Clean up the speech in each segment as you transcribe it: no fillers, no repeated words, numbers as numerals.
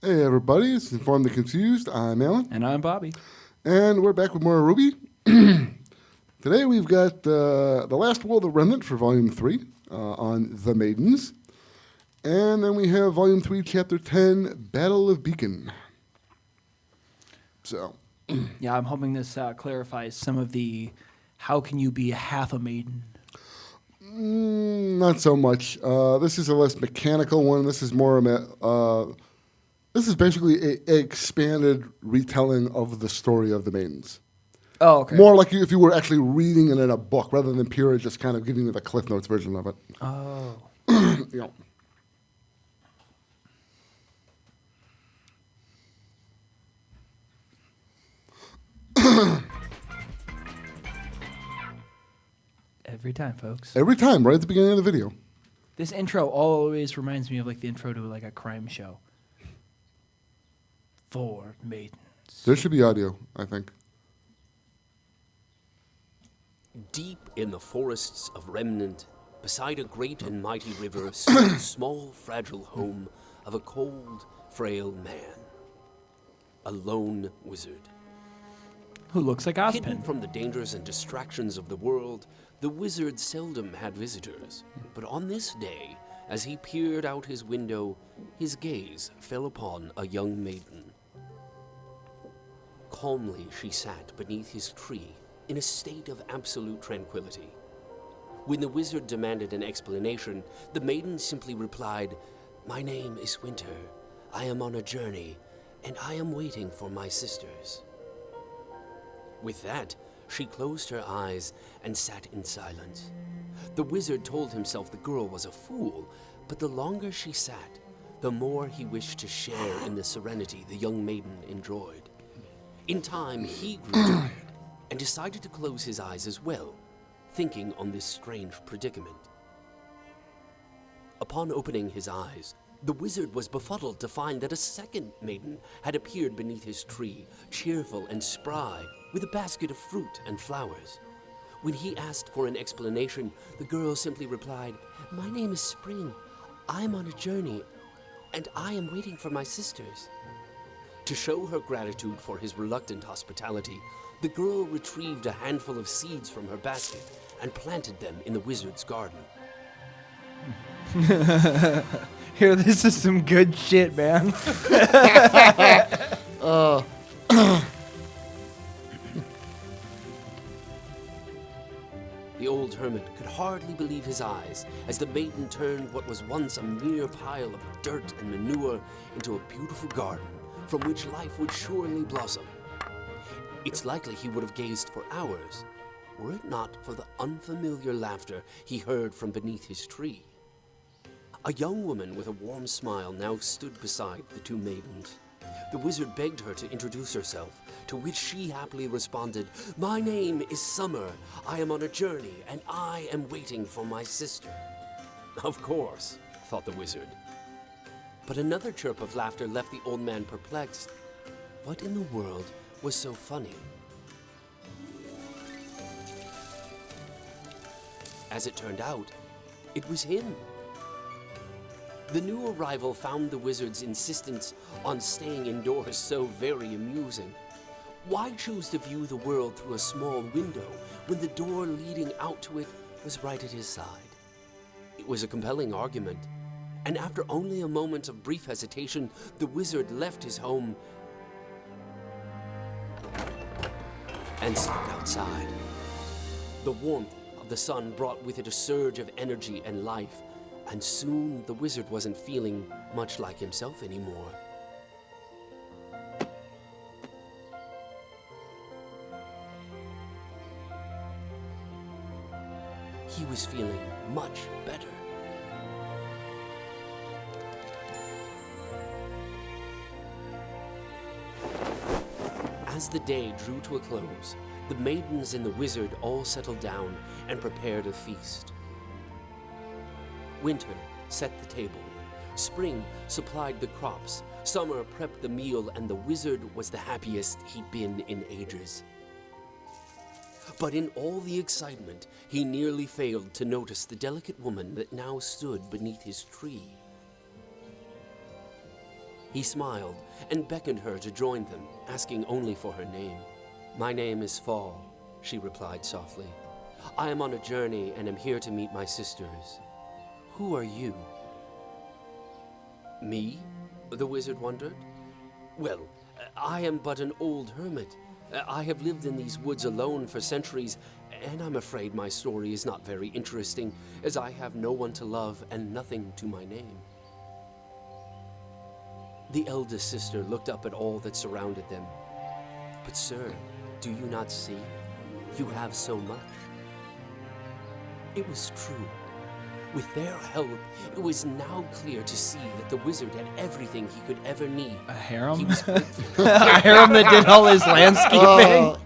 Hey everybody, it's Informed the Confused. I'm Alan. And I'm Bobby. And we're back with more RWBY. Today we've got the last World of Remnant for Volume 3 on the Maidens. And then we have Volume 3, Chapter 10, Battle of Beacon. So. Yeah, I'm hoping this clarifies some of the how can you be half a maiden? Not so much. This is a less mechanical one. This is more this is basically an expanded retelling of the story of the Maidens. Oh, okay. More like if you were actually reading it in a book rather than pure just kind of giving you the Cliff Notes version of it. Oh. Yeah. Every time, folks. Every time, right at the beginning of the video. This intro always reminds me of like the intro to like a crime show. 4 maidens. There should be audio, I think. Deep in the forests of Remnant, beside a great and mighty river, stood the small, fragile home of a cold, frail man. A lone wizard. Who looks like Hidden Ozpin. from the dangers and distractions of the world, the wizard seldom had visitors. But on this day, as he peered out his window, his gaze fell upon a young maiden. Calmly she sat beneath his tree, in a state of absolute tranquility. When the wizard demanded an explanation, the maiden simply replied, "My name is Winter. I am on a journey, and I am waiting for my sisters." With that, she closed her eyes and sat in silence. The wizard told himself the girl was a fool, but the longer she sat, the more he wished to share in the serenity the young maiden enjoyed. In time, he grew tired and decided to close his eyes as well, thinking on this strange predicament. Upon opening his eyes, the wizard was befuddled to find that a second maiden had appeared beneath his tree, cheerful and spry, with a basket of fruit and flowers. When he asked for an explanation, the girl simply replied, "My name is Spring. I am on a journey, and I am waiting for my sisters." To show her gratitude for his reluctant hospitality, the girl retrieved a handful of seeds from her basket and planted them in the wizard's garden. Here, this is some good shit, man. The old hermit could hardly believe his eyes as the maiden turned what was once a mere pile of dirt and manure into a beautiful garden from which life would surely blossom. It's likely he would have gazed for hours, were it not for the unfamiliar laughter he heard from beneath his tree. A young woman with a warm smile now stood beside the two maidens. The wizard begged her to introduce herself, to which she happily responded, "My name is Summer. I am on a journey, and I am waiting for my sister." Of course, thought the wizard. But another chirp of laughter left the old man perplexed. What in the world was so funny? As it turned out, it was him. The new arrival found the wizard's insistence on staying indoors so very amusing. Why choose to view the world through a small window when the door leading out to it was right at his side? It was a compelling argument, and after only a moment of brief hesitation, the wizard left his home and stepped outside. The warmth of the sun brought with it a surge of energy and life, and soon the wizard wasn't feeling much like himself anymore. He was feeling much better. As the day drew to a close, the maidens and the wizard all settled down and prepared a feast. Winter set the table. Spring supplied the crops. Summer prepped the meal, and the wizard was the happiest he'd been in ages. But in all the excitement, he nearly failed to notice the delicate woman that now stood beneath his tree. He smiled and beckoned her to join them, asking only for her name. "My name is Fall," she replied softly. "I am on a journey and am here to meet my sisters. Who are you?" "Me?" the wizard wondered. "Well, I am but an old hermit. I have lived in these woods alone for centuries, and I'm afraid my story is not very interesting, as I have no one to love and nothing to my name." The eldest sister looked up at all that surrounded them. "But sir, do you not see? You have so much." It was true. With their help, it was now clear to see that the wizard had everything he could ever need. A harem? He was grateful. A harem that did all his landscaping?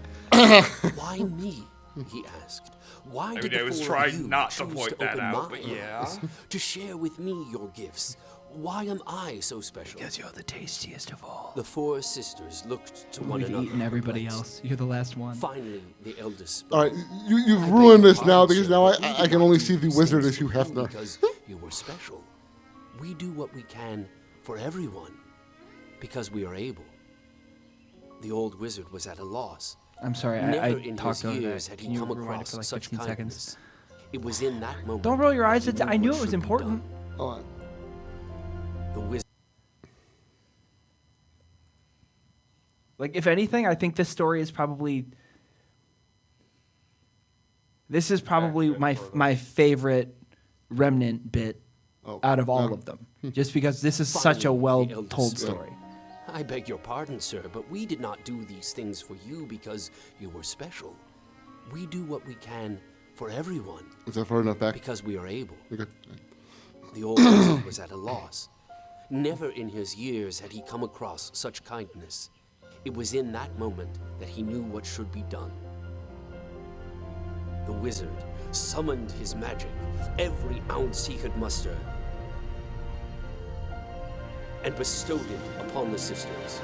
"Why me?" he asked. "Why did I was the four trying of you not to choose point to that open out, my but yeah. eyes, to share with me your gifts? Why am I so special?" Because you're the tastiest of all. The four sisters looked to one We've another. eaten everybody perplexed. else. You're the last one. Finally, the eldest spoke. All right, you've "I beg ruined your this now pardon, because sir, now but we I did can not only do see the these wizard things as Hugh for you Hefner. Because you were special. We do what we can for everyone because we are able." The old wizard was at a loss. I'm sorry, Never I in talked his over years that. had Can he you come rewind it across for like such 15 kindness. seconds? It was in that moment. Don't roll your eyes. that he I knew what it was should be important. done. All right. The wizard. Like, if anything, I think this story is probably... This is probably my favorite Remnant bit out of all of them. Just because this is such a Finally, the well-told eldest story. "I beg your pardon, sir, but we did not do these things for you because you were special. We do what we can for everyone Is that far enough back? because we are able." Okay. The old wizard was at a loss. Never in his years had he come across such kindness. It was in that moment that he knew what should be done. The wizard summoned his magic, every ounce he could muster, and bestowed it upon the sisters.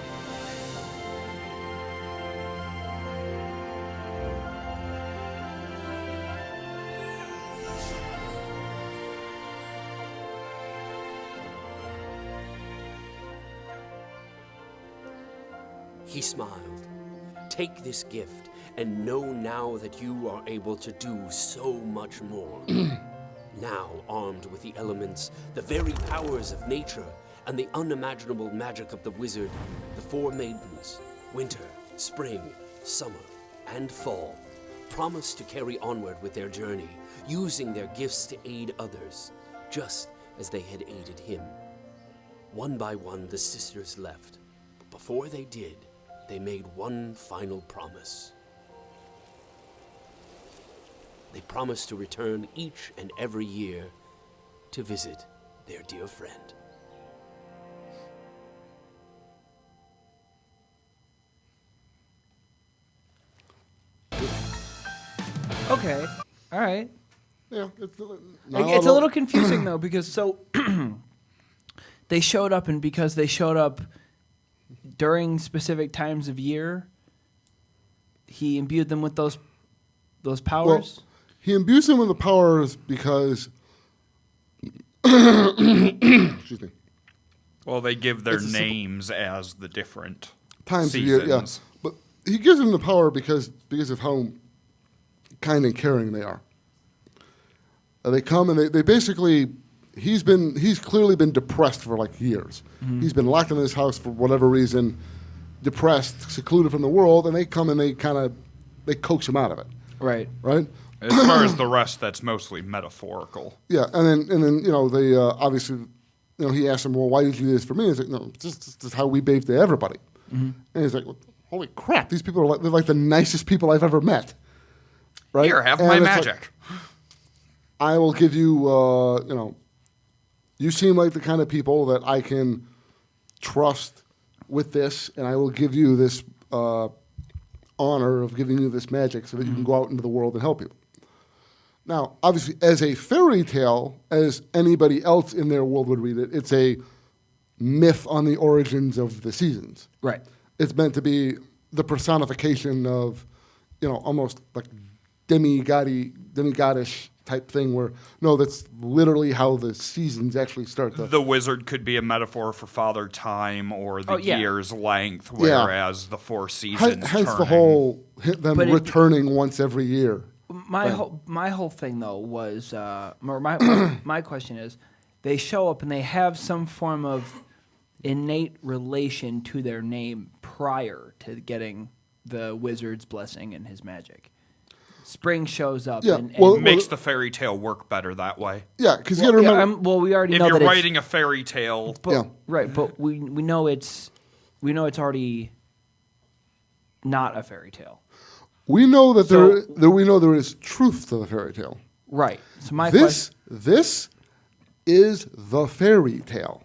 He smiled. "Take this gift and know now that you are able to do so much more." Now, armed with the elements, the very powers of nature, and the unimaginable magic of the wizard, the four maidens, winter, spring, summer, and fall, promised to carry onward with their journey, using their gifts to aid others, just as they had aided him. One by one, the sisters left. But before they did, they made one final promise. They promised to return each and every year to visit their dear friend. Okay. All right. Yeah, it's It's a little confusing, though, because they showed up, and because they showed up during specific times of year, he imbued them with those powers. Well, he imbues him with the powers because, excuse me, Well, they give their It's a simple- names as the different times of seasons. year, yeah. But he gives him the power because of how kind and caring they are. They come and they basically, he's clearly been depressed for like years. Mm-hmm. He's been locked in his house for whatever reason, depressed, secluded from the world, and they come and they coax him out of it, Right. right? As far as the rest, that's mostly metaphorical. Yeah, and then they obviously, he asked him, well, why did you do this for me? He's like, no, this is how we behave to everybody. Mm-hmm. And he's like, well, holy crap, these people they're like the nicest people I've ever met. Right? Here, have And my it's like, magic. I will give you, you seem like the kind of people that I can trust with this, and I will give you this honor of giving you this magic so that you can go out into the world and help you. Now, obviously, as a fairy tale, as anybody else in their world would read it, it's a myth on the origins of the seasons. Right. It's meant to be the personification of, almost like demigodish type thing where, no, that's literally how the seasons actually start. The wizard could be a metaphor for father time or the Oh, yeah. year's length, Yeah. whereas the four seasons Hence the turning. whole them But returning once every year. My whole thing though was my question is, they show up and they have some form of innate relation to their name prior to getting the wizard's blessing and his magic. Spring shows up Yeah, and well, Makes the fairy tale work better that way. Yeah, because you got to remember. we already If know you're that writing a fairy tale, but, Yeah. right, but we know it's already not a fairy tale. We know that So- there is truth to the fairy tale. Right. So my question. This is the fairy tale.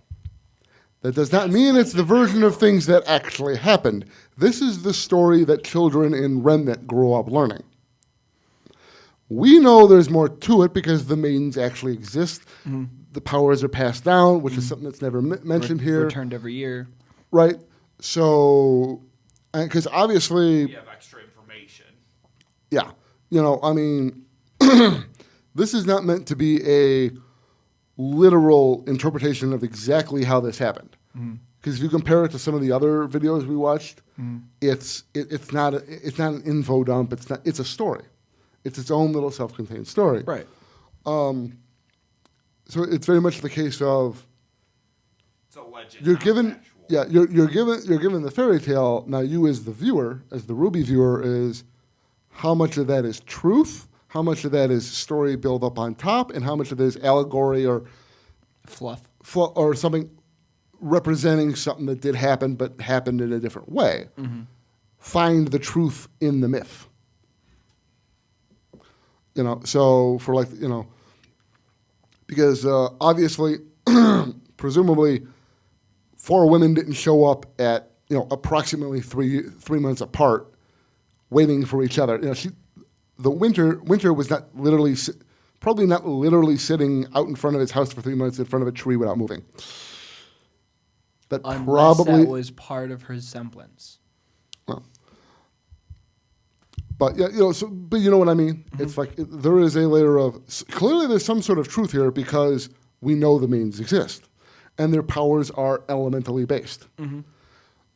That does not mean it's the version of things that actually happened. This is the story that children in Remnant grew up learning. We know there's more to it because the maidens actually exist. Mm-hmm. The powers are passed down, which is something that's never mentioned here. Returned every year. Right? So, because obviously, you have extra information. yeah, I mean, this is not meant to be a literal interpretation of exactly how this happened. Because if you compare it to some of the other videos we watched, it's not an info dump. It's a story. It's its own little self-contained story. Right. So it's very much the case of It's a legend. you're not given, factual. yeah, you're given the fairy tale. Now you as the viewer, as the RWBY viewer, is how much of that is truth, how much of that is story build up on top, and how much of it is allegory or Fluff. or something representing something that did happen but happened in a different way. Find the truth in the myth. So for because obviously, presumably, 4 women didn't show up at approximately three months apart, waiting for each other. The winter was not literally probably not literally sitting out in front of his house for 3 months in front of a tree without moving. That Unless probably that was part of her semblance. But yeah, but you know what I mean. It's like there is a layer of clearly there's some sort of truth here because we know the maidens exist, and their powers are elementally based.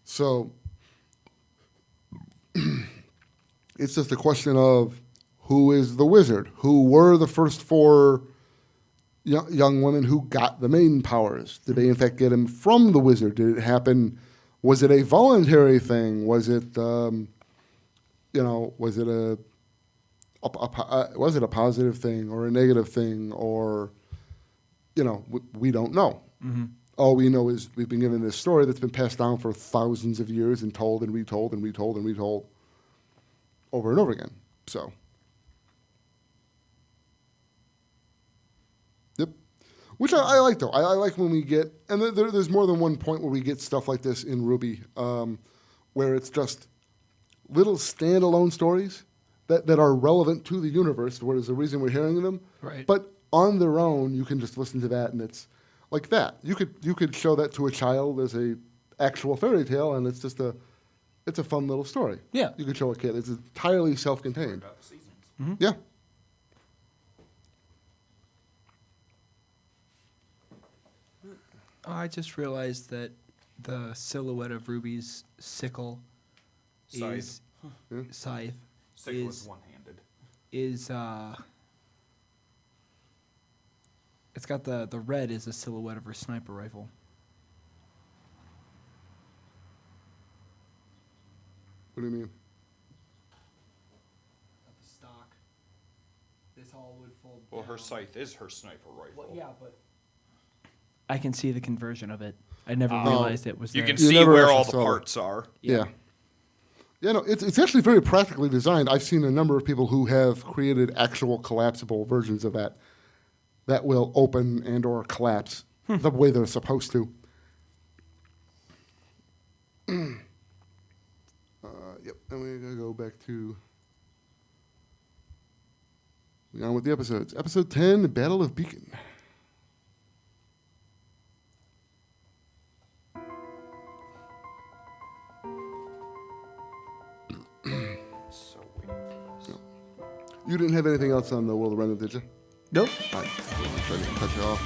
So it's just a question of who is the wizard? Who were the first 4 young women who got the maiden powers? Did they in fact get them from the wizard? Did it happen? Was it a voluntary thing? Was it? Was it was it a positive thing or a negative thing or, we don't know. All we know is we've been given this story that's been passed down for thousands of years and told and retold and retold and retold over and over again. So, yep. Which I like though. I like when we get, and there's more than one point where we get stuff like this in RWBY, where it's just little standalone stories that are relevant to the universe, where there's a reason we're hearing them. Right. But on their own, you can just listen to that, and it's like that. You could show that to a child as a actual fairy tale, and it's just it's a fun little story. Yeah. You could show a kid. It's entirely self-contained. About the seasons. Yeah. Oh, I just realized that the silhouette of Ruby's sickle Scythe. is Yeah. scythe Sickle is is one-handed. it's got the red is a silhouette of her sniper rifle. What do you mean? The stock. This all would fold. Well, her scythe is her sniper rifle. but I can see the conversion of it. I never Oh. realized it was You there. can You see never where actually all the saw it. parts are. Yeah. Yeah, no, it's actually very practically designed. I've seen a number of people who have created actual collapsible versions of that will open and or collapse the way they're supposed to. Yep, and we're going to go back to on with the episodes. Episode 10, Battle of Beacon. So waiting for this. You didn't have anything else on the World of Remnant, did you? Nope. I trying to cut you off.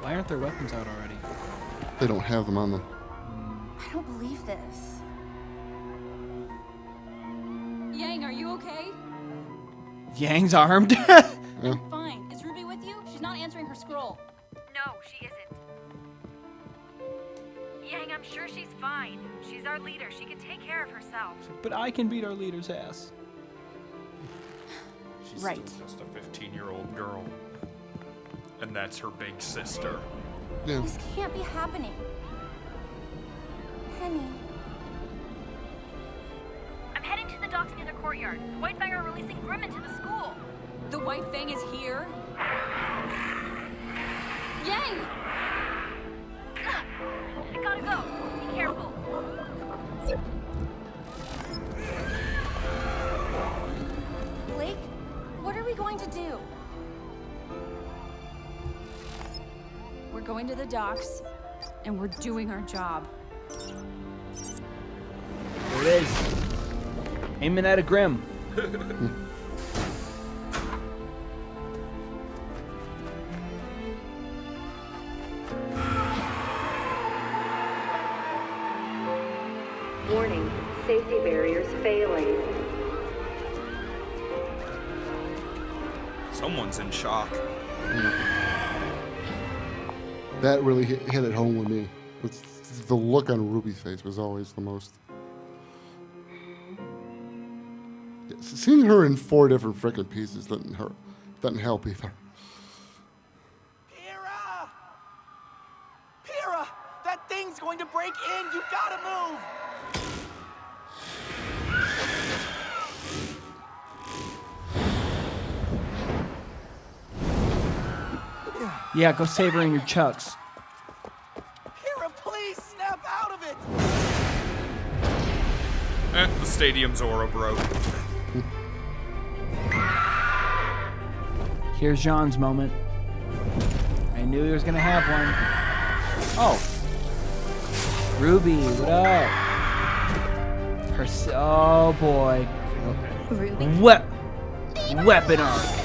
Why aren't their weapons out already? They don't have them on them. I don't believe this. Yang, are you okay? Yang's armed. Yeah. Fine. Is Ruby with you? She's not answering her scroll. No, she isn't. Yang, I'm sure she's fine. She's our leader. She can take care of herself. But I can beat our leader's ass. She's Right. still just a 15-year-old girl. And that's her big sister. Yeah. This can't be happening. Penny. I'm heading to the docks near the courtyard. The White Fang are releasing Grimm into the school. The White Fang is here? Yang! I gotta go. Be careful. Blake, what are we going to do? We're going to the docks, and we're doing our job. There it is. Aiming at a Grimm. Warning, safety barriers failing. Someone's in shock. That really hit it home with me. The look on Ruby's face was always the most. Yeah, seeing her in 4 different frickin' pieces doesn't help either. Pyrrha! Pyrrha! That thing's going to break in! You gotta move! Yeah, go save her in your chucks. Pyrrha, please snap out of it! The stadium's aura broke. Here's Jean's moment. I knew he was gonna have one. Oh. Ruby, what up? Oh boy. Ruby? Weapon arc.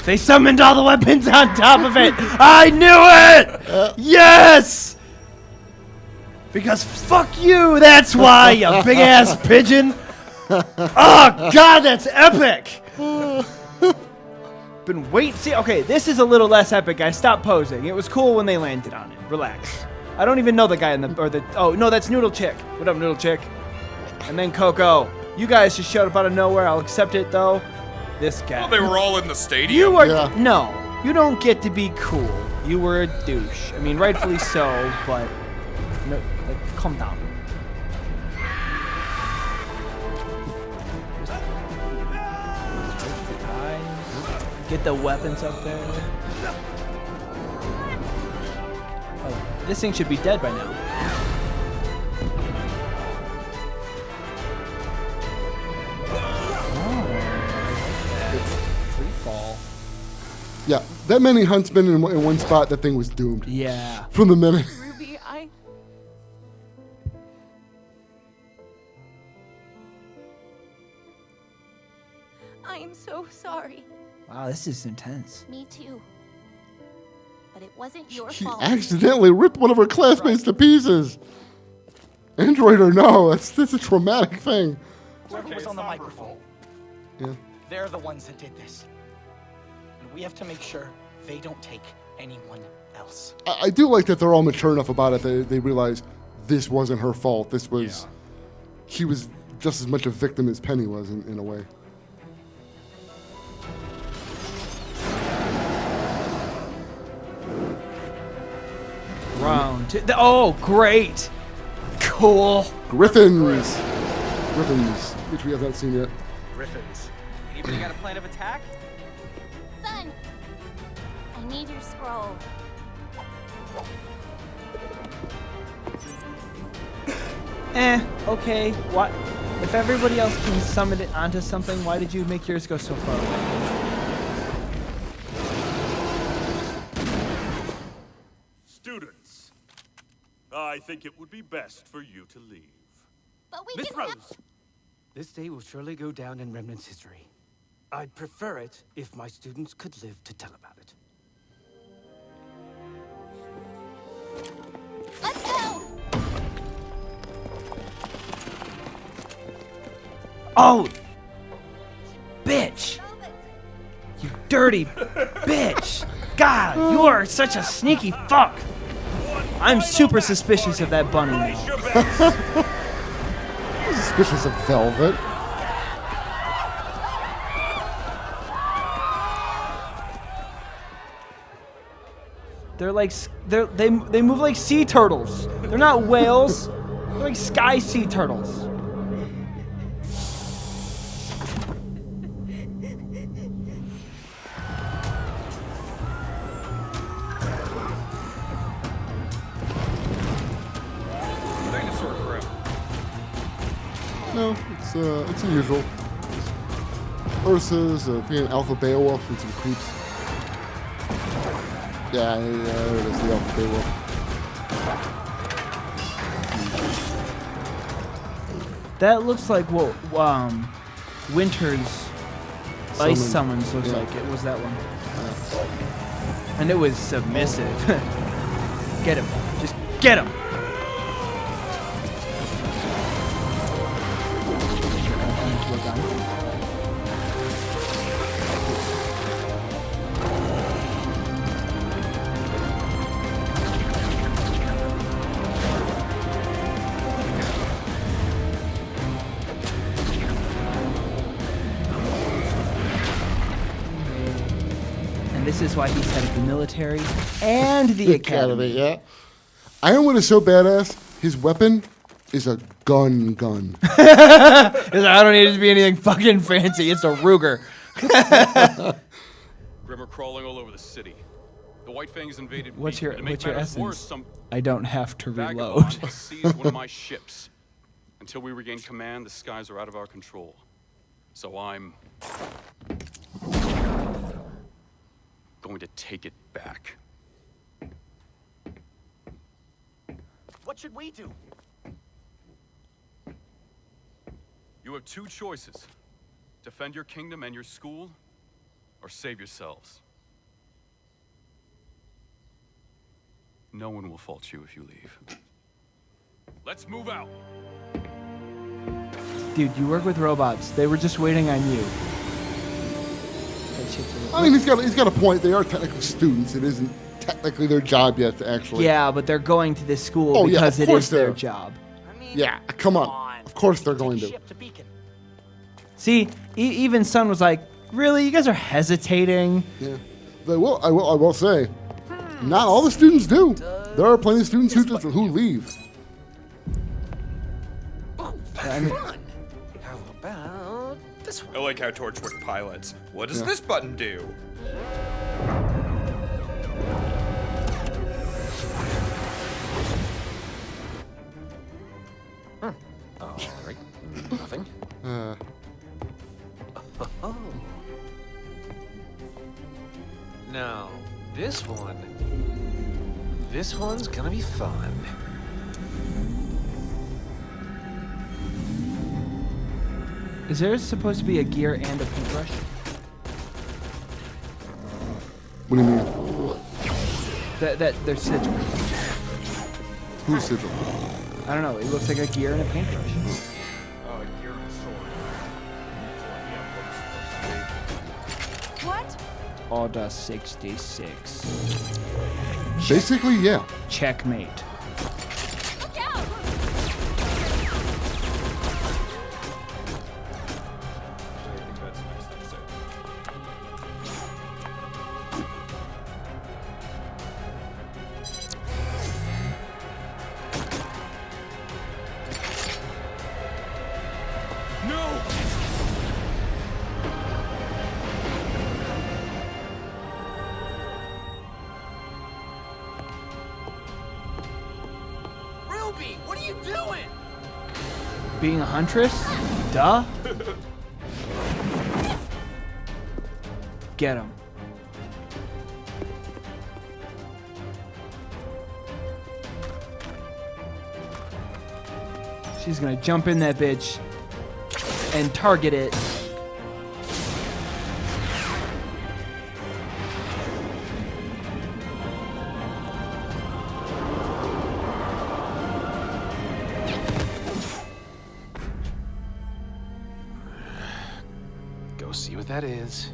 They summoned all the weapons on top of it. I knew it. Yes. Because fuck you. That's why, you big ass pigeon. Oh God, that's epic. Been waiting. See, okay, this is a little less epic, guys. Stop posing. It was cool when they landed on it. Relax. I don't even know the guy in the Oh no, that's Noodle Chick. What up, Noodle Chick? And then Coco. You guys just showed up out of nowhere. I'll accept it though. This guy. Well, they were all in the stadium. You were Yeah. no. You don't get to be cool. You were a douche. I mean, rightfully so, but no, like, calm down. Get the weapons up there. Oh, this thing should be dead by now. That many huntsmen in one spot, that thing was doomed. Yeah. From the minute. Ruby, I'm so sorry. Wow, this is intense. Me too. But it wasn't your He fault. accidentally ripped one of her classmates to pieces. Android or no, that's a traumatic thing. Whoever was on the microphone, Yeah. they're the ones that did this. And we have to make sure they don't take anyone else. I do like that they're all mature enough about it that they realize this wasn't her fault. This was, she was just as much a victim as Penny was in a way. Round two. Oh, great. Cool. Griffins, which we have not seen yet. Griffins. Anybody got a plan of attack? Son, I need your scroll. Okay. What? If everybody else can summon it onto something, why did you make yours go so far away? Students, I think it would be best for you to leave. But we Miss can Rose, this day will surely go down in Remnant's history. I'd prefer it if my students could live to tell about it. Let's go! Oh, bitch! You dirty bitch! God, you are such a sneaky fuck! I'm super suspicious of that bunny now. Suspicious of Velvet. They're like they move like sea turtles. They're not whales. They're like sky sea turtles. Dinosaur crap. No, it's the usual. Ursa's being Alpha Beowulf and some creeps. Yeah, there it is, the Alpha Beowulf. That looks like what Winter's Ice Summons looks like. It was that one. And it was submissive. Get him. Just get him. This is why he's head of the military and the academy. Yeah. Iron Wood is so badass. His weapon is a gun. I don't need it to be anything fucking fancy. It's a Ruger. Grim are crawling all over the city. The White Fangs invaded. What's your essence? Worse, essence? some I don't have to reload. vagabond has seized one of my ships. Until we regain command, the skies are out of our control. So I'm going to take it back. What should we do? You have two choices. Defend your kingdom and your school, or save yourselves. No one will fault you if you leave. Let's move out. Dude, you work with robots. They were just waiting on you. I mean, he's got a point. They are technically students. It isn't technically their job yet to actually. Yeah, but they're going to this school because it is their job. I mean, Yeah, come on. Of course they're going to. ship to Beacon. See, even Sun was like, "Really, you guys are hesitating." Yeah. They will. I will say, not all the students do. There are plenty of students who leave. I mean, How about this one? I like how Torchwick pilots. What does this button do? All right. Nothing. Oh. Now, This one's gonna be fun. Is there supposed to be a gear and a paintbrush? What do you mean? That there's sigil. Who's sigil? I don't know. It looks like a gear and a paintbrush. Oh, a gear and a sword. What? Order 66. Basically, yeah. Checkmate. Look out! I think that's the next episode. No! RWBY, what are you doing? Being a huntress? Duh. Get him. She's gonna jump in that bitch and target it. Go see what that is.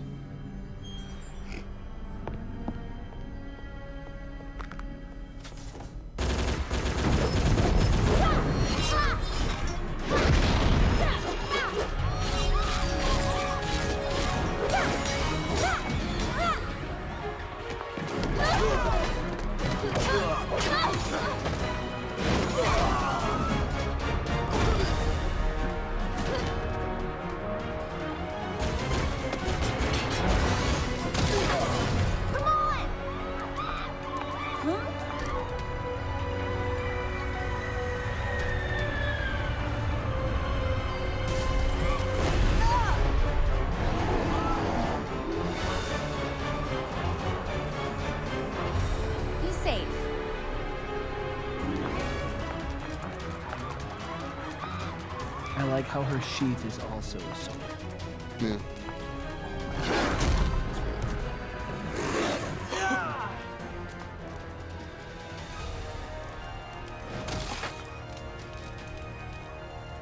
Be safe. I like how her sheath is also a sword. Yeah.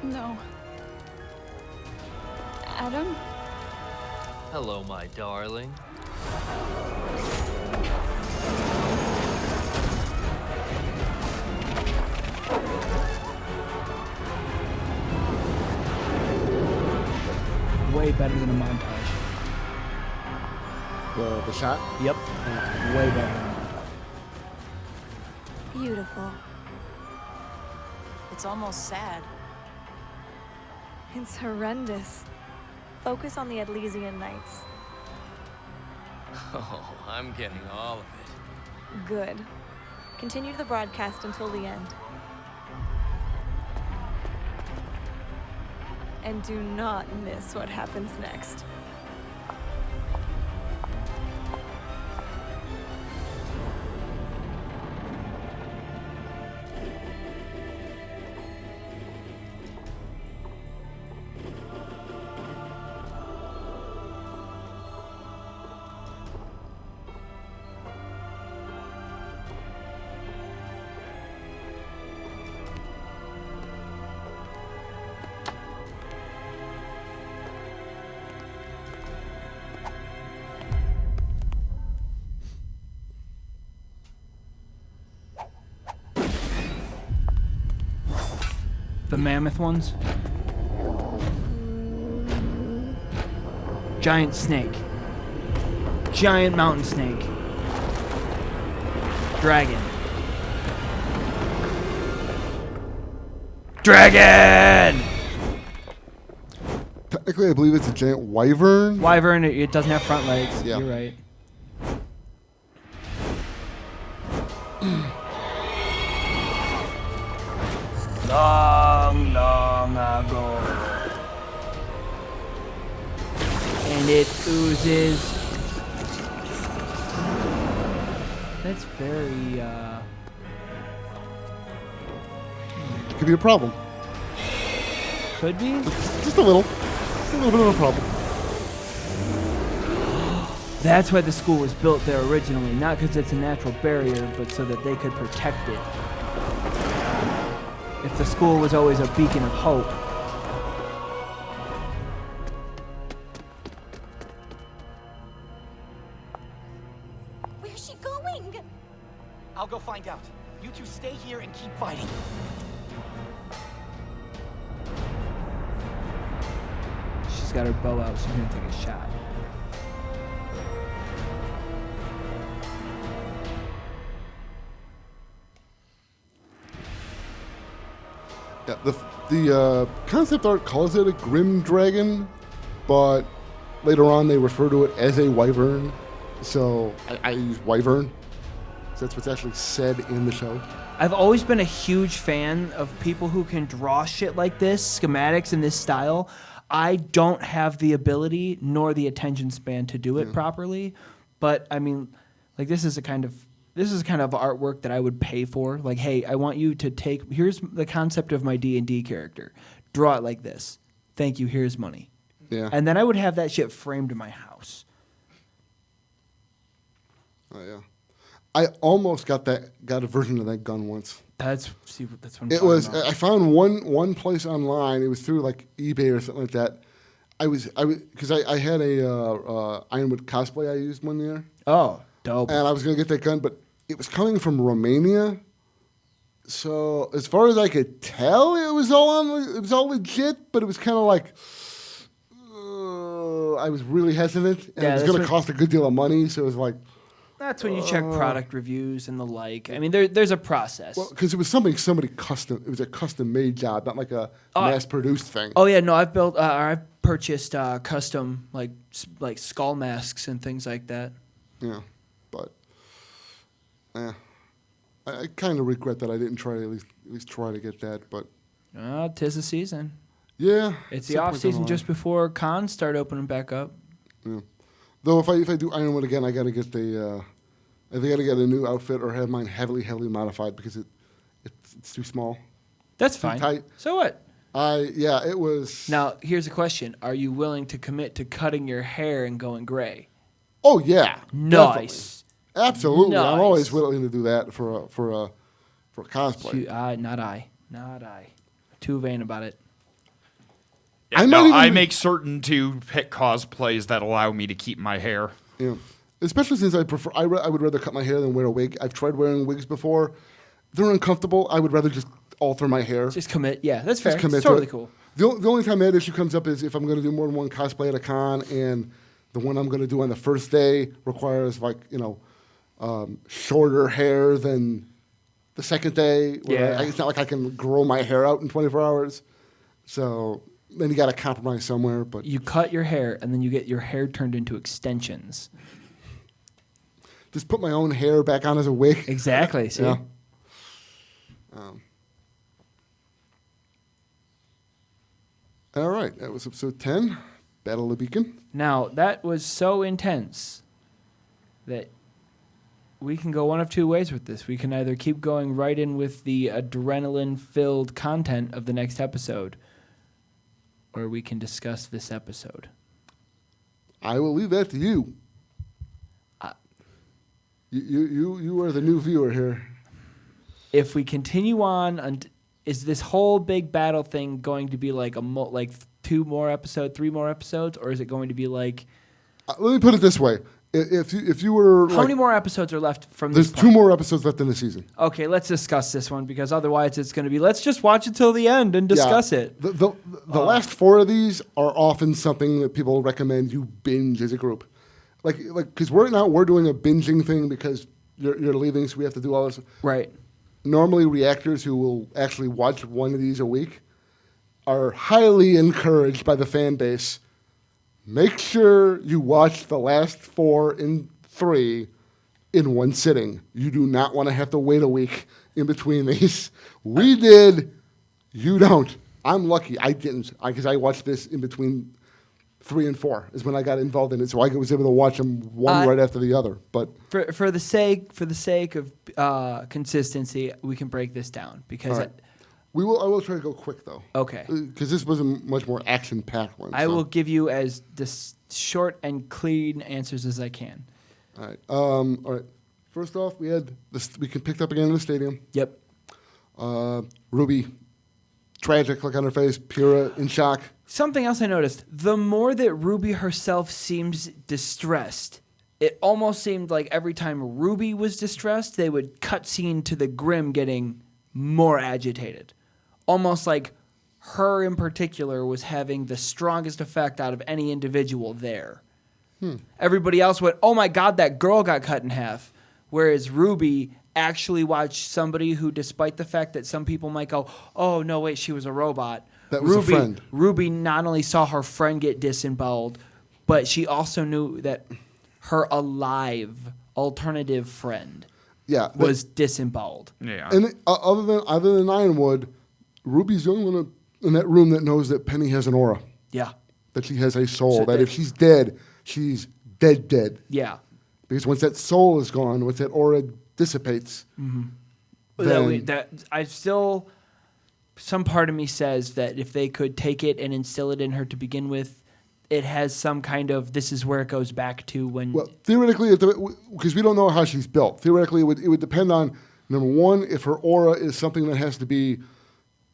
No. Adam? Hello, my darling. Way better than a montage. The shot? Yep. Way better. Beautiful. It's almost sad. It's horrendous. Focus on the Adlesian Knights. Oh, I'm getting all of it. Good. Continue the broadcast until the end. And do not miss what happens next. The mammoth ones. Giant snake. Giant mountain snake. Dragon. Dragon! Technically, I believe it's a giant wyvern. Wyvern, it doesn't have front legs. Yeah. You're right. Long, long ago. And it oozes That's very. Could be a problem. Could be. Just a little. Just a little bit of a problem. That's why the school was built there originally, not because it's a natural barrier, but so that they could protect it. If the school was always a beacon of hope. Where's she going? I'll go find out. You two stay here and keep fighting. She's got her bow out, she's gonna take a shot. Yeah, the concept art calls it a grim dragon, but later on they refer to it as a wyvern. So I use wyvern. So that's what's actually said in the show. I've always been a huge fan of people who can draw shit like this, schematics in this style. I don't have the ability nor the attention span to do it properly, but I mean, like this is kind of artwork that I would pay for. Like, hey, I want you to here's the concept of my D&D character. Draw it like this. Thank you, here's money. Yeah. And then I would have that shit framed in my house. Oh yeah. I almost got a version of that gun once. That's what I'm it was. I found one place online. It was through like eBay or something like that. I had a Ironwood cosplay I used one year. Oh, dope. And I was gonna get that gun, but it was coming from Romania. So as far as I could tell, it was all legit. But it was kind of like I was really hesitant, and it was gonna cost a good deal of money. So it was like. That's when you check product reviews and the like. I mean, there's a process. Well, because it was somebody custom. It was a custom-made job, not like a mass-produced thing. Oh yeah, no, I've purchased custom like skull masks and things like that. Yeah, but I kind of regret that I didn't try to at least try to get that. But 'tis the season. Yeah, it's the off season just before cons start opening back up. Yeah. Though if I do Ironwood again, I gotta get I gotta get a new outfit or have mine heavily modified because it's too small. That's fine. Tight. So what? It was. Now here's a question: are you willing to commit to cutting your hair and going gray? Oh yeah, nice. Definitely. Absolutely, nice. I'm always willing to do that for a cosplay. Not I. Too vain about it. Yeah, I make certain to pick cosplays that allow me to keep my hair. Yeah, especially since I would rather cut my hair than wear a wig. I've tried wearing wigs before; they're uncomfortable. I would rather just alter my hair. Just commit. Yeah, that's fair. Just commit it's totally cool. The only time that issue comes up is if I'm going to do more than one cosplay at a con, and the one I'm going to do on the first day requires shorter hair than the second day. It's not like I can grow my hair out in 24 hours. So. Then you got to compromise somewhere, but you cut your hair and then you get your hair turned into extensions. Just put my own hair back on as a wig. Exactly. See. Yeah. All right, that was episode 10, Battle of the Beacon. Now that was so intense that we can go one of two ways with this. We can either keep going right in with the adrenaline-filled content of the next episode. Or we can discuss this episode. I will leave that to you. You are the new viewer here. If we continue on, is this whole big battle thing going to be like 2 more episodes, 3 more episodes, or is it going to be like? Let me put it this way: if you were how many more episodes are left from this? There's 2 more episodes left in the season. Okay, let's discuss this one because otherwise it's going to be let's just watch it till the end and discuss it. The last 4 of these are often something that people recommend you binge as a group, like because we're doing a binging thing because you're leaving, so we have to do all this. Right. Normally, reactors who will actually watch one of these a week are highly encouraged by the fan base. Make sure you watch the last 4 and 3 in one sitting. You do not want to have to wait a week in between these. We did. You don't. I'm lucky. I didn't because I watched this in between 3 and 4 is when I got involved in it, so I was able to watch them one right after the other. But for the sake of consistency, we can break this down because right. I will try to go quick though. Okay. Because this was a much more action-packed one. I will give you as short and clean answers as I can. All right. All right. First off, we picked up again in the stadium. Yep. Ruby, tragic look on her face. Pyrrha in shock. Something else I noticed: the more that Ruby herself seems distressed, it almost seemed like every time Ruby was distressed, they would cut scene to the Grimm getting more agitated. Almost like her in particular was having the strongest effect out of any individual there. Everybody else went, oh my God, that girl got cut in half. Whereas Ruby actually watched somebody who, despite the fact that some people might go, oh, no, wait, she was a robot. That was a friend. Ruby not only saw her friend get disemboweled, but she also knew that her alive alternative friend was disemboweled. Yeah. And other than Ironwood, Ruby's the only one in that room that knows that Penny has an aura. Yeah. That she has a soul. That if she's dead, she's dead. Yeah. Because once that soul is gone, once that aura dissipates, some part of me says that if they could take it and instill it in her to begin with, it has some kind of, this is where it goes back to when... Well, theoretically, because we don't know how she's built, theoretically it would depend on, number one, if her aura is something that has to be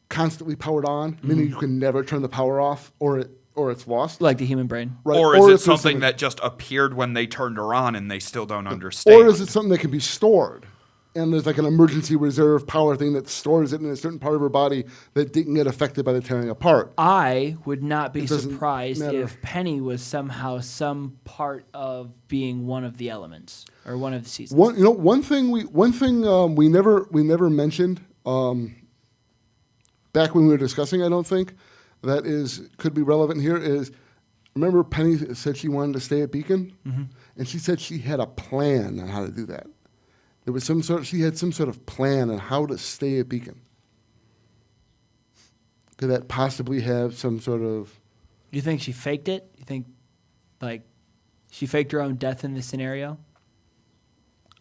constantly powered on, meaning you can never turn the power off, or it's lost. Like the human brain. Right. Or is it something that just appeared when they turned her on and they still don't understand? Or is it something that can be stored? And there's like an emergency reserve power thing that stores it in a certain part of her body that didn't get affected by the tearing apart. I would not be surprised if Penny was somehow some part of being one of the elements or one of the seasons. One thing we never mentioned back when we were discussing, I don't think, that could be relevant here is, remember Penny said she wanted to stay at Beacon? Mm-hmm. And she said she had a plan on how to do that. There was she had some sort of plan on how to stay at Beacon. Could that possibly have some sort of... You think she faked it? You think, like, she faked her own death in this scenario?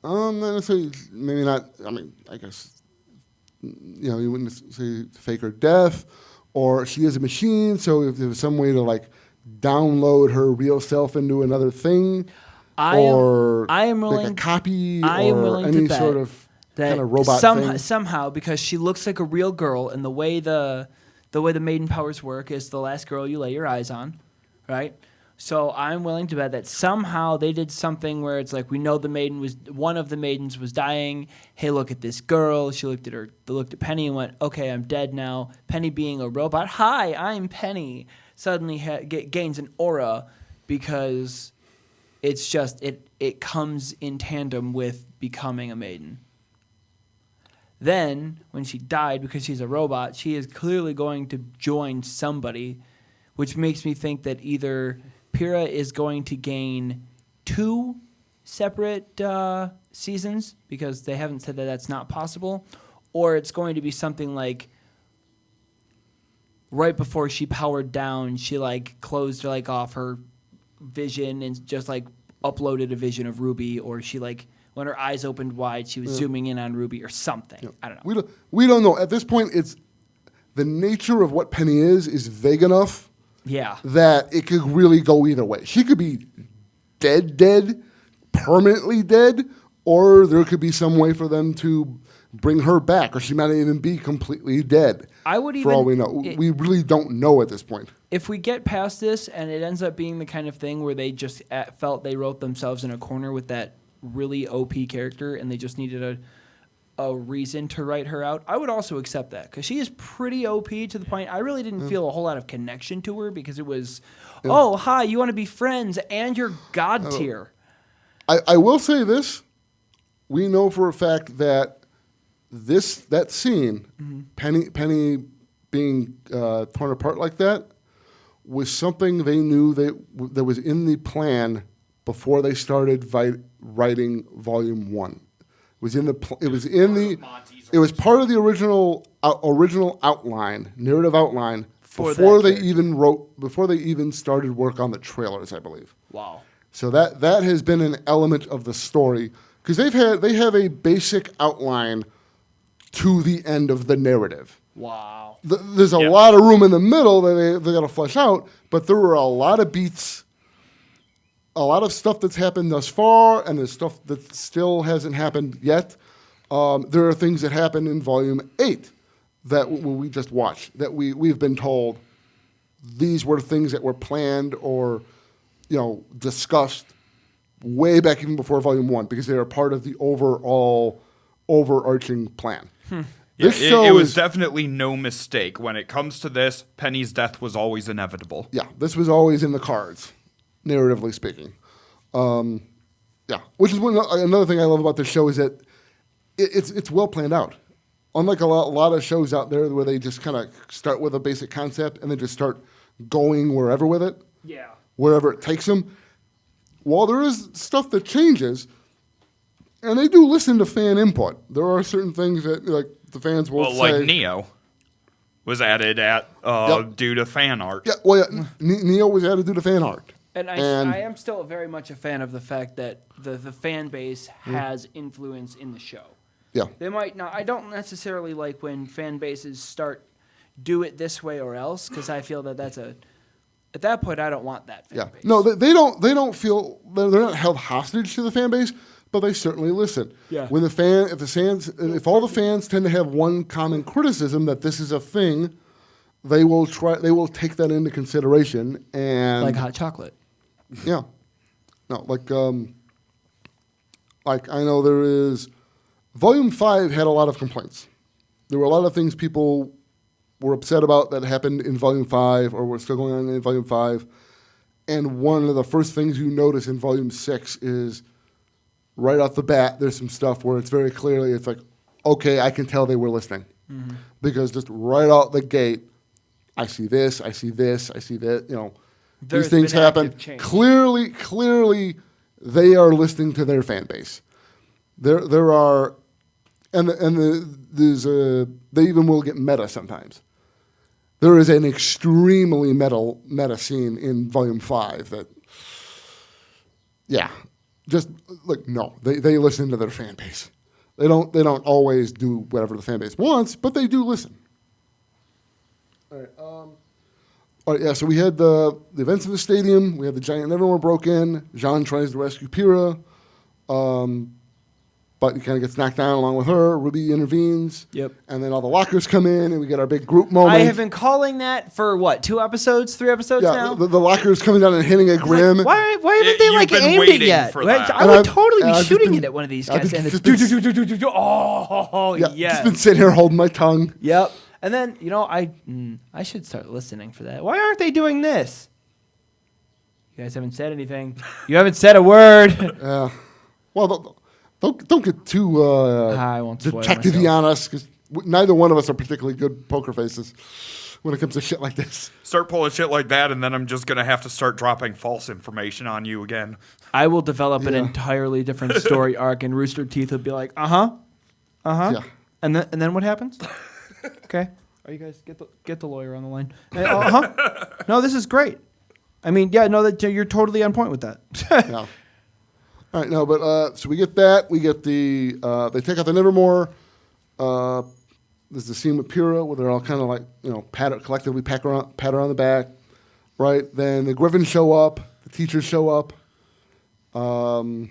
Not necessarily, maybe not. I mean, I guess, you wouldn't say fake her death, or she is a machine, so if there was some way to, like, download her real self into another thing... I am willing, like a copy I am or willing any to bet sort of that kind of robot thing. Somehow, because she looks like a real girl, and the way the maiden powers work is the last girl you lay your eyes on, right? So I'm willing to bet that somehow they did something where it's like, we know one of the maidens was dying. Hey, look at this girl. She looked at Penny and went, okay, I'm dead now. Penny being a robot, hi, I'm Penny, suddenly gains an aura because... It's just, it comes in tandem with becoming a maiden. Then, when she died, because she's a robot, she is clearly going to join somebody, which makes me think that either Pyrrha is going to gain 2 separate seasons, because they haven't said that that's not possible, or it's going to be something like right before she powered down, she like closed like off her vision and just like uploaded a vision of Ruby, or she like when her eyes opened wide, she was zooming in on Ruby or something. Yeah. I don't know. We don't know. At this point, it's the nature of what Penny is vague enough that it could really go either way. She could be dead, permanently dead, or there could be some way for them to bring her back, or she might even be completely dead. For all we know. We really don't know at this point. If we get past this and it ends up being the kind of thing where they just felt they wrote themselves in a corner with that really OP character and they just needed a reason to write her out, I would also accept that, because she is pretty OP to the point I really didn't feel a whole lot of connection to her, because it was, oh, hi, you want to be friends and you're God tier. I will say this. We know for a fact that that scene, Penny being torn apart like that, was something they knew that was in the plan before they started writing Volume 1. It was part of the original outline, narrative outline before they even started work on the trailers, I believe. Wow. So that has been an element of the story because they have a basic outline to the end of the narrative. Wow. There's a lot of room in the middle that they got to flesh out, but there were a lot of beats, a lot of stuff that's happened thus far, and there's stuff that still hasn't happened yet. There are things that happened in Volume 8 that we just watched, that we've been told these were things that were planned or, discussed way back even before Volume 1 because they are part of the overall overarching plan. It was definitely no mistake. When it comes to this, Penny's death was always inevitable. Yeah, this was always in the cards, narratively speaking. Which is another thing I love about this show is that it's well planned out. Unlike a lot of shows out there where they just kind of start with a basic concept and then just start going wherever with it, wherever it takes them. While there is stuff that changes, and they do listen to fan input, there are certain things that the fans will say. Like Neo was added due to fan art. Neo was added due to fan art. And I am still very much a fan of the fact that the fan base has influence in the show. Yeah. They might not. I don't necessarily like when fan bases start do it this way or else because I feel that that's at that point I don't want that fan base. No, they don't feel they're not held hostage to the fan base, but they certainly listen. Yeah. When if all the fans tend to have one common criticism that this is a thing, they will take that into consideration and like hot chocolate. Yeah. No, like I know there is Volume 5 had a lot of complaints. There were a lot of things people were upset about that happened in Volume 5 or were still going on in Volume 5. And one of the first things you notice in Volume 6 is right off the bat, there's some stuff where it's very clearly, it's like, okay, I can tell they were listening. Mm-hmm. Because just right out the gate, I see this, I see this, I see that, these things happen. Clearly, they are listening to their fan base. There are, they even will get meta sometimes. There is an extremely meta scene in Volume 5 that, they listen to their fan base. They don't always do whatever the fan base wants, but they do listen. All right. So we had the events in the stadium. We had the giant Nevermore broke in. Jean tries to rescue Pyrrha. But he kind of gets knocked down along with her. Ruby intervenes. Yep. And then all the lockers come in, and we get our big group moment. I have been calling that for, 2 episodes, 3 episodes now? Yeah, the lockers coming down and hitting a Grim. Why haven't they, aimed it yet? I would totally be shooting it at one of these guys. Just been sitting here holding my tongue. Yep. And then, I should start listening for that. Why aren't they doing this? You guys haven't said anything. You haven't said a word. Yeah. Well, don't get too detective-y on us, because neither one of us are particularly good poker faces when it comes to shit like this. Start pulling shit like that, and then I'm just going to have to start dropping false information on you again. I will develop an entirely different story arc, and Rooster Teeth will be like, yeah. And then what happens? Okay. Are you guys get the lawyer on the line? No, this is great. I mean, that you're totally on point with that. Yeah. All right, no, but so we get that. We get they take out the Nevermore. There's the scene with Pyrrha where they're all kind of like, collectively pat her on the back, right? Then the Griffins show up, the teachers show up, and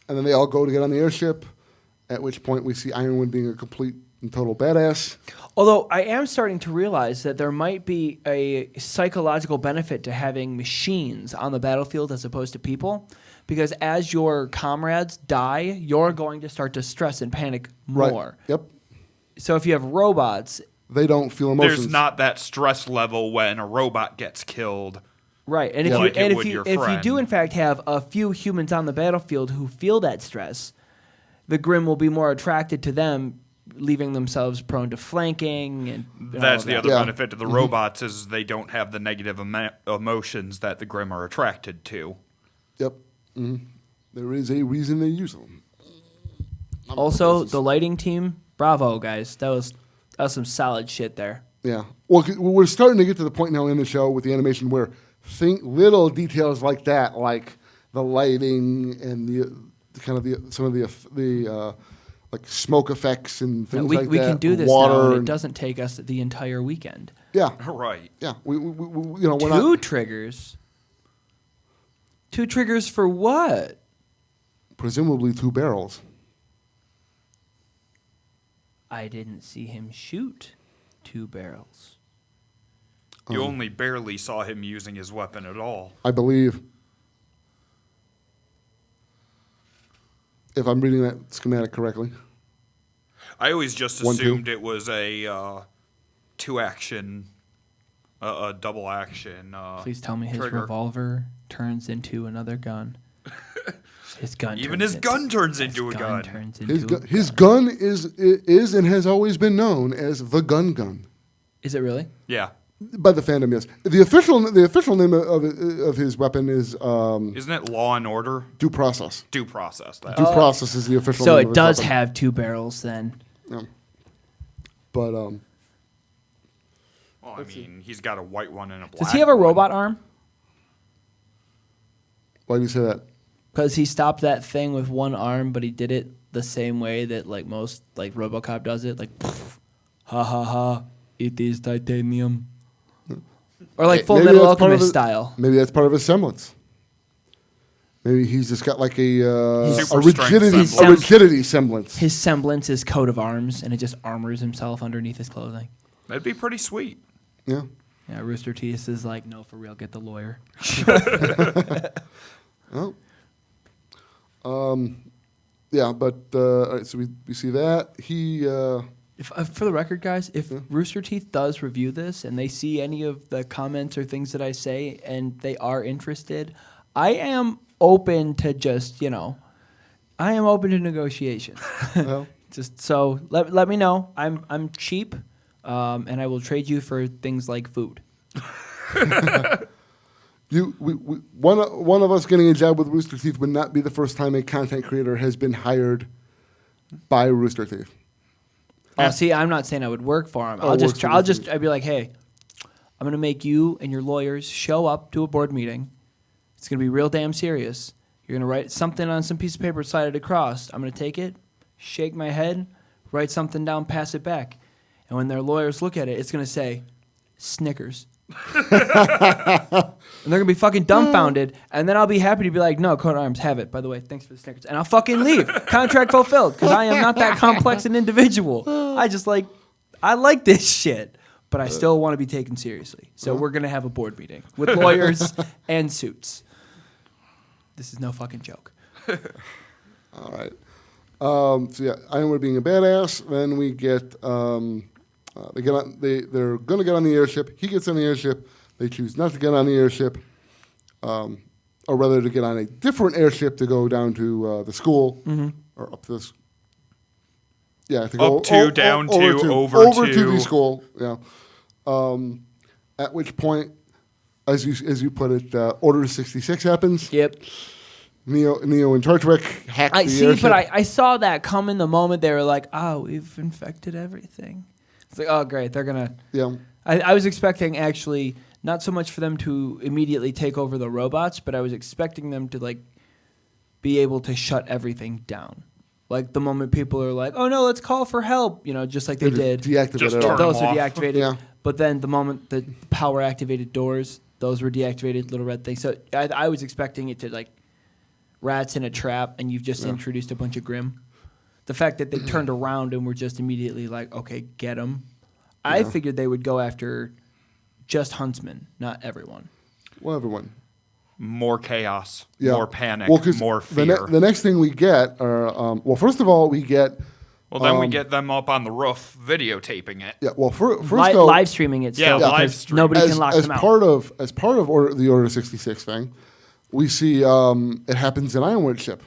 then they all go to get on the airship, at which point we see Ironwood being a complete and total badass. Although I am starting to realize that there might be a psychological benefit to having machines on the battlefield as opposed to people, because as your comrades die, you're going to start to stress and panic more. Right. Yep. So if you have robots, they don't feel emotions. There's not that stress level when a robot gets killed. Right. And if you do in fact have a few humans on the battlefield who feel that stress, the Grim will be more attracted to them, leaving themselves prone to flanking. And that's the other benefit to the robots is they don't have the negative emotions that the Grim are attracted to. Yep. Mm-hmm. There is a reason they use them. Also, the lighting team, bravo, guys. That was some solid shit there. Yeah. Well, we're starting to get to the point now in the show with the animation where little details like that, like the lighting and some of the like smoke effects and things like that. We can do this water now, and it doesn't take us the entire weekend. Yeah. Right. Yeah. We we're Two not triggers. 2 triggers for what? presumably 2 barrels. I didn't see him shoot 2 barrels. You only barely saw him using his weapon at all. I believe. If I'm reading that schematic correctly. I always just 1, 2. assumed it was a 2-action, a double action. Please tell me his trigger. revolver turns into another gun. His gun. Even his gun turns into a gun. Turns into His gun is and has always been known as the gun. Is it really? Yeah. By the fandom, yes. The official name of his weapon is Isn't it Law and Order? Due Process. Due Process. Due Process is the official So name of it his does weapon. have 2 barrels then. Yeah. But Well, I mean, he's got a white one and a black. Does he have a robot arm? Why do you say that? Because he stopped that thing with 1 arm, but he did it the same way that like most like RoboCop does it, like ha ha ha, it is titanium, or like Full Metal Alchemist style. Maybe that's part of his semblance. Maybe he's just got like a Super strength rigidity semblance. His semblance is coat of arms, and it just armors himself underneath his clothing. That'd be pretty sweet. Yeah. Yeah, Rooster Teeth is like, no, for real, get the lawyer. Oh. Yeah, but all right, so we see that he. If for the record, guys, if Rooster Teeth does review this and they see any of the comments or things that I say and they are interested, I am open to just I am open to negotiations. Well. Just so let me know. I'm cheap, and I will trade you for things like food. One of us getting a job with Rooster Teeth would not be the first time a content creator has been hired by Rooster Teeth. See, I'm not saying I would work for him. Oh, I'd be like, hey, I'm gonna make you and your lawyers show up to a board meeting. It's gonna be real damn serious. You're gonna write something on some piece of paper, slide it across. I'm gonna take it, shake my head, write something down, pass it back, and when their lawyers look at it, it's gonna say Snickers. And they're gonna be fucking dumbfounded, and then I'll be happy to be like, no, coat of arms, have it. By the way, thanks for the Snickers, and I'll fucking leave. Contract fulfilled, because I am not that complex an individual. I like this shit, but I still want to be taken seriously. So we're gonna have a board meeting with lawyers and suits. This is no fucking joke. All right. So yeah, Ironwood being a badass. Then we get they get on. They're going to get on the airship. He gets on the airship. They choose not to get on the airship, or rather to get on a different airship to go down to the school or up to this. Yeah, to go up to, down to, over to the school. Yeah. At which point, as you put it, Order 66 happens. Yep. Neo and Tartwick hack the airship. But I saw that coming the moment they were like, oh, we've infected everything. It's like, oh, great, they're gonna. Yeah. I was expecting actually not so much for them to immediately take over the robots, but I was expecting them to like be able to shut everything down. Like the moment people are like, oh no, let's call for help, just like they did. Deactivate it all. Those were deactivated. Yeah. But then the moment the power activated doors, those were deactivated, little red things. So I was expecting it to like rats in a trap, and you've just introduced a bunch of Grimm. The fact that they turned around and were just immediately like, okay, get them. Yeah. I figured they would go after just Huntsman, not everyone. Well, everyone. More chaos, more panic, more fear. The next thing we get are, first of all, we get... Well, then we get them up on the roof videotaping it. Yeah, well, first live streaming it still. Yeah, live streaming. Nobody can lock them out. As part of the Order 66 thing, we see it happens in Ironwood's ship.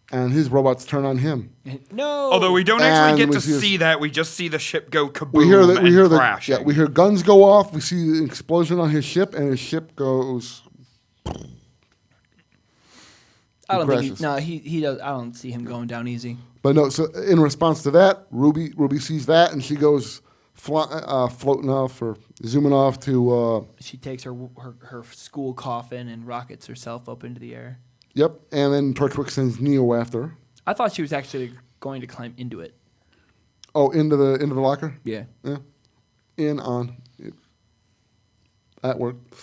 And his robots turn on him. No. Although we don't actually get to see that, we just see the ship go kaboom and crashing. Yeah, we hear guns go off. We see the explosion on his ship, and his ship goes. I don't think he does. I don't see him going down easy. But no, so in response to that, Ruby sees that, and she goes floating off or zooming off to. She takes her school coffin and rockets herself up into the air. Yep, and then Torchwick sends Neo after her. I thought she was actually going to climb into it. Oh, into the locker? Yeah. Yeah. That worked.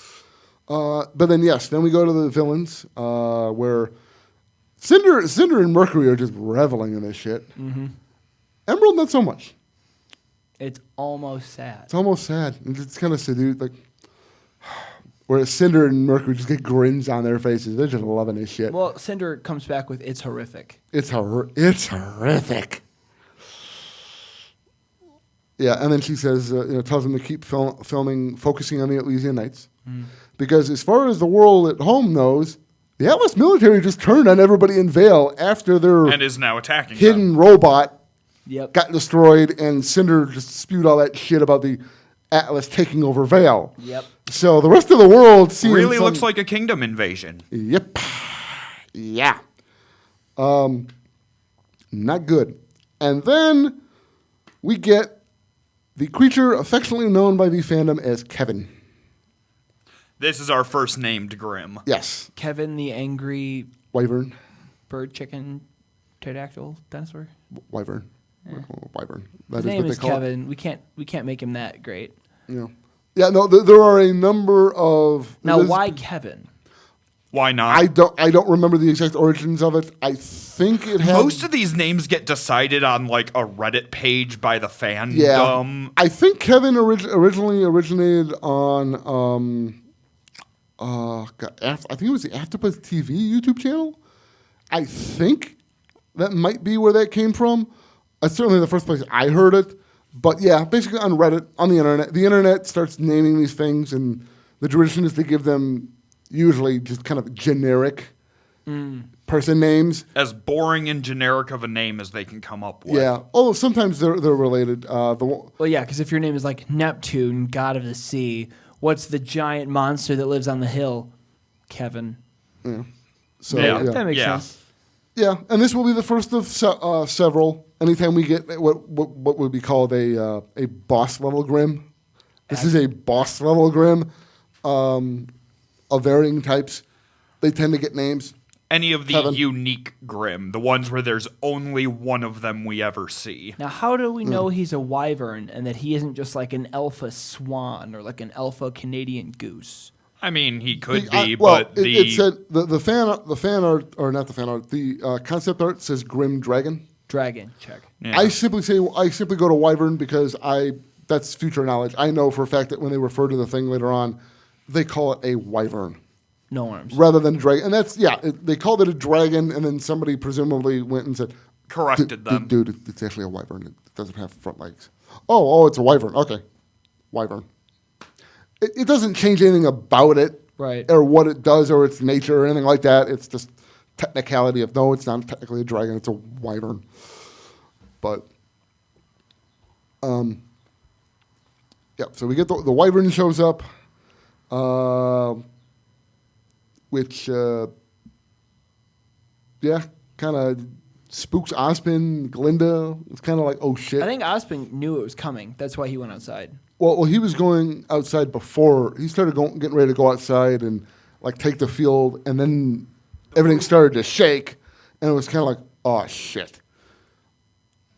But then then we go to the villains, where Cinder and Mercury are just reveling in this shit. Mm-hmm. Emerald, not so much. It's almost sad. It's almost sad. It's kind of seduced, like whereas Cinder and Mercury just get grins on their faces. They're just loving this shit. Well, Cinder comes back with "It's horrific." It's horrific. Yeah, and then she says, tells them to keep filming, focusing on the Elysian Nights. Because as far as the world at home knows, the Atlas military just turned on everybody in Vale after their and is now attacking hidden them. robot got destroyed, and Cinder just spewed all that shit about the Atlas taking over Vale. Yep. So the rest of the world really looks like a kingdom invasion. Yep. Yeah. Not good. And then we get the creature affectionately known by the fandom as Kevin. This is our first named Grimm. Yes. Kevin the angry Wyvern. Bird, chicken, pterodactyl, dinosaur. Wyvern. Yeah. Wyvern. His name is Kevin. We can't make him that great. Yeah. Yeah. No. There are a number of. Now, why Kevin? Why not? I don't remember the exact origins of it. I think it had. Most of these names get decided on like a Reddit page by the fandom. Yeah. I think Kevin originally originated on I think it was the AfterBuzz TV YouTube channel. I think that might be where that came from. That's certainly the first place I heard it. But yeah, basically on Reddit, on the internet. The internet starts naming these things, and the tradition is to give them usually just kind of generic person names. As boring and generic of a name as they can come up with. Yeah, although sometimes they're related. Well, yeah, because if your name is like Neptune, god of the sea, what's the giant monster that lives on the hill? Kevin. Yeah. So that makes sense. Yeah, and this will be the first of several. Anytime we get what would be called a boss level Grimm. This is a boss level Grimm. Of varying types. They tend to get names. Any of the Kevin. unique Grimm, the ones where there's only one of them we ever see. Now, how do we know he's a wyvern and that he isn't just like an alpha swan or like an alpha Canadian goose? I mean, he could be, well, but it said the fan art, or not the fan art, the concept art says Grim Dragon. Dragon, check. Yeah. I simply go to wyvern because that's future knowledge. I know for a fact that when they refer to the thing later on, they call it a wyvern. No arms. Rather than dragon. And that's, they called it a dragon, and then somebody presumably went and said, corrected them. Dude, it's actually a wyvern. It doesn't have front legs. Oh, it's a wyvern. Okay. Wyvern. It doesn't change anything about it. Right. Or what it does or its nature or anything like that. It's just technicality of, no, it's not technically a dragon. It's a wyvern. But, so we get the wyvern shows up. Which, kind of spooks Ozpin, Glinda. It's kind of like, oh, shit. I think Ozpin knew it was coming. That's why he went outside. Well, he was going outside before. He started getting ready to go outside and, like, take the field, and then everything started to shake, and it was kind of like, oh, shit.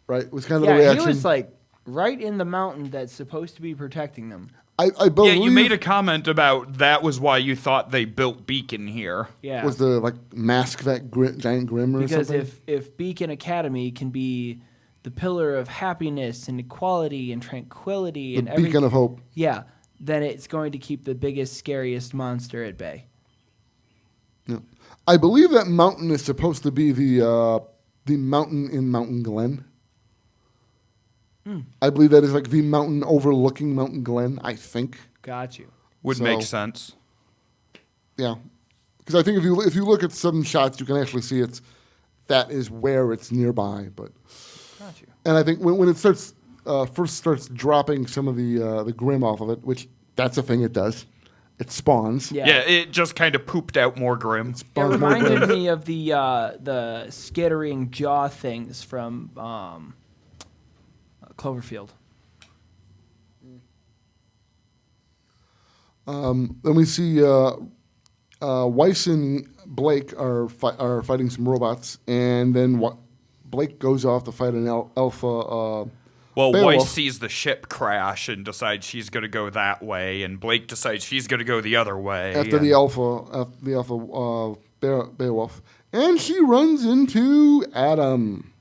Right? It was kind of the reaction. He was, like, right in the mountain that's supposed to be protecting them. I believe... Yeah, you made a comment about that was why you thought they built Beacon here. Yeah. Was the, like, mask that giant Grim or something? Because if Beacon Academy can be the pillar of happiness and equality and tranquility and beacon of hope. Yeah, then it's going to keep the biggest, scariest monster at bay. Yeah. I believe that mountain is supposed to be the mountain in Mountain Glen. I believe that is like the mountain overlooking Mountain Glen, I think. Got you. Would make sense. Yeah. Because I think if you look at some shots, you can actually see that is where it's nearby. But got you. And I think when it starts first starts dropping some of the Grim off of it, which that's a thing it does. It spawns. Yeah, it just kind of pooped out more Grim. It reminded me of the skittering jaw things from Cloverfield. Then we see Weiss and Blake are fighting some robots, and then Blake goes off to fight an alpha. Well, Beowulf. Weiss sees the ship crash and decides she's going to go that way, and Blake decides she's going to go the other way. After the alpha Beowulf, and she runs into Adam.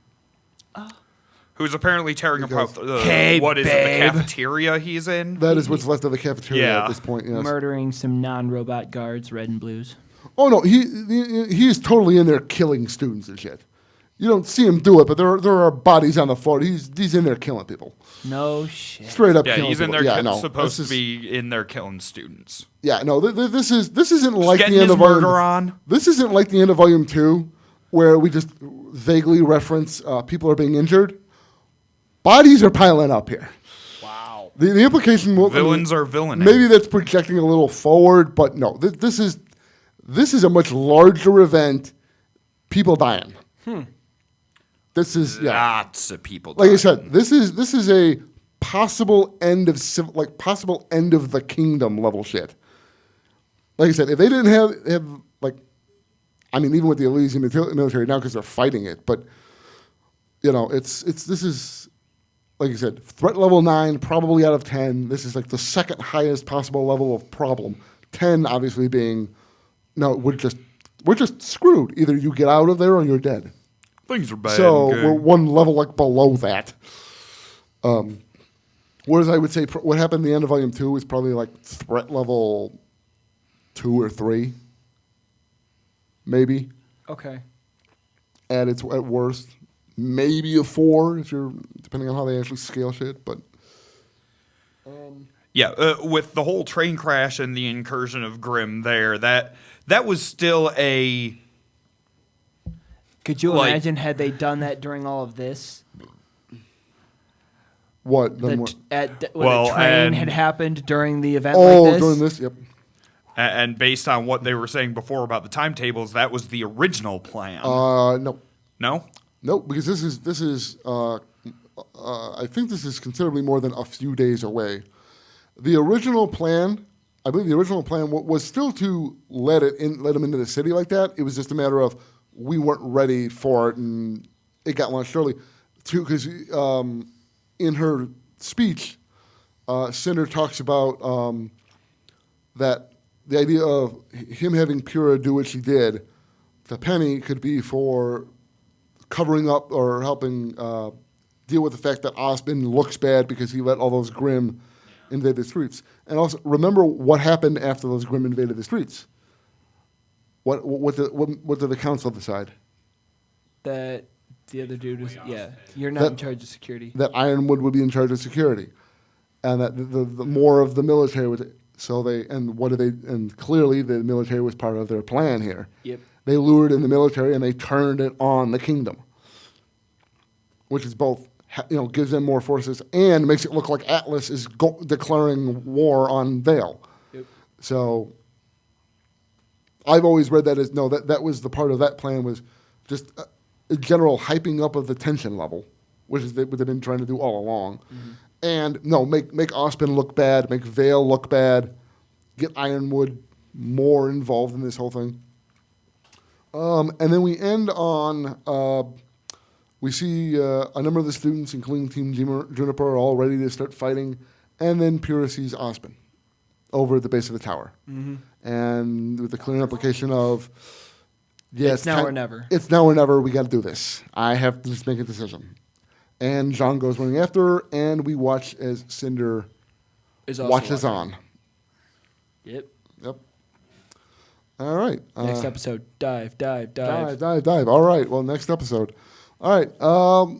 Who's apparently tearing apart the Hey, what is it, babe. the cafeteria he's in? That is what's left of the cafeteria Yeah. at this point. Yes. Murdering some non-robot guards, red and blues. Oh no, he is totally in there killing students and shit. You don't see him do it, but there are bodies on the floor. He's in there killing people. No shit. Straight up Yeah, killing he's in people. there Yeah, no, supposed this to is- be in there killing students. Yeah, no, this isn't like getting the end his of volume. murder on. This isn't like the end of volume 2, where we just vaguely reference people are being injured. Bodies are piling up here. Wow. The implication will Villains are villaining. Maybe that's projecting a little forward, but no, this is a much larger event. People dying. This is Lots of people Like I dying. said, this is a possible end of possible end of the kingdom level shit. Like I said, if they didn't have like, I mean, even with the Elysian military now because they're fighting it, but you know, this is like you said, threat level 9 probably out of 10. This is like the second highest possible level of problem. 10 obviously being, no, we're just screwed. Either you get out of there or you're dead. Things are bad. So and good. we're one level like below that. Whereas I would say what happened at the end of volume 2 is probably like threat level 2 or 3, maybe Okay. at worst, maybe a 4 if you're depending on how they actually scale shit. But Yeah, with the whole train crash and the incursion of Grimm there, that was still a... Could you Like- imagine had they done that during all of this? what? The, Then what? when Well, the train and- had happened during the event Oh, like this? during this, yep. And based on what they were saying before about the timetables, that was the original plan. No. No? No, because this is I think this is considerably more than a few days away. The original plan, I believe the original plan was still to let them into the city like that. It was just a matter of we weren't ready for it, and it got launched early. Because in her speech, Cinder talks about that the idea of him having Pura do what she did, the penny could be for covering up or helping deal with the fact that Osmond looks bad because he let all those Grimm invade the streets. And also, remember what happened after those Grimm invaded the streets. What did the council decide? That the other dude was, you're not in charge of security. That Ironwood would be in charge of security, and that the more of the military would. So and clearly the military was part of their plan here. Yep. They lured in the military and they turned it on the kingdom, which is both, gives them more forces and makes it look like Atlas is declaring war on Vale. Yep. So I've always read that as, no, that was the part of that plan was just a general hyping up of the tension level, which is what they've been trying to do all along. Mm-hmm. And no, make Ospen look bad, make Vale look bad, get Ironwood more involved in this whole thing. And then we end on, we see a number of the students, including Team Juniper, are all ready to start fighting. And then Pyrrha sees Ospen over at the base of the tower. Mm-hmm. And with the clear implication of, it's now or never. It's now or never. We got to do this. I have to just make a decision. And Jean goes running after her, and we watch as Cinder watches on. Yep. All right. Next episode, dive. Dive. All right. Well, next episode. All right.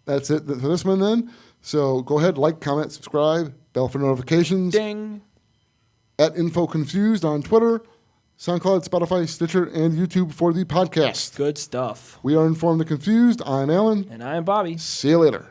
That's it for this one then. So go ahead, like, comment, subscribe, bell for notifications. Ding. At InfoConfused on Twitter, SoundCloud, Spotify, Stitcher, and YouTube for the podcast. Good stuff. We are Informed and Confused. I'm Alan. And I'm Bobby. See you later.